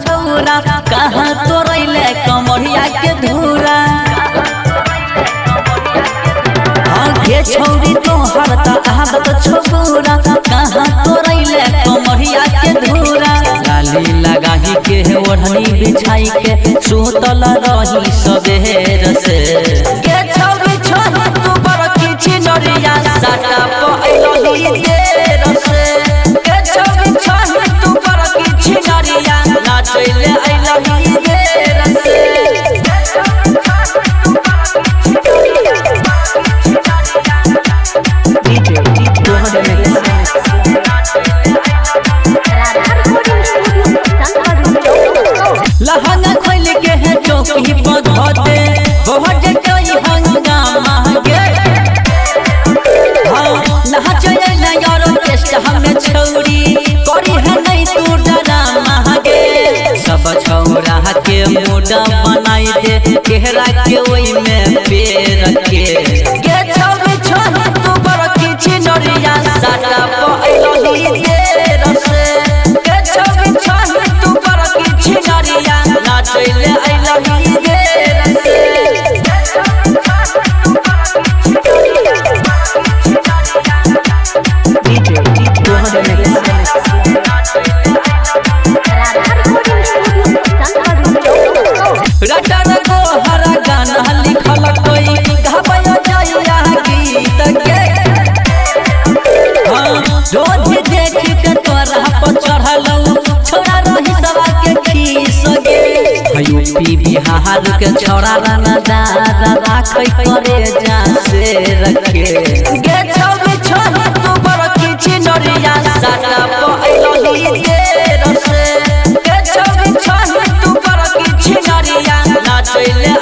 कहाँ तोरैले कमरिया के धूरा के छौरी तोहर त आदत छोरा कहाँ तोरैले कमरिया के धूरा लाली लगाही के ओढ़नी बिछाई के सुतल रही सबेर से के छौरी छोही तू बड़ किछि नरिया साटा पइलही देर से के छौरी छोही तू बड़ किछि नरिया नाचैले आइलही देर से लहंगा खोल के है चौकी पर धोते बहुत कई हंगामा के नाचे ना यार ऑर्केस्ट्रा में छौरी करी है नहीं तू डरामा के सब छौरा के मोटा बनाई दे केहरा के ओई में पेर के छौरी छोही तू बड़ किछि नरिया साटा पइलही देर से के छौरी छोही तू बड़ किछि नरिया नाचैले आइलही देर से रटन को हरा गाना लिखल कोई गावया जाइया गीत के रोज देख के तोरा पर चढ़लौ छोरा रही सवा के खीस गे यूपी बिहार के छोरा रनदार राखै करे जा से रखे गे छौरी छोही तू बड़ किछि नरिया साटा पइलही देर से गे छौरी छोही तू बड़ किछि नरिया नाचैले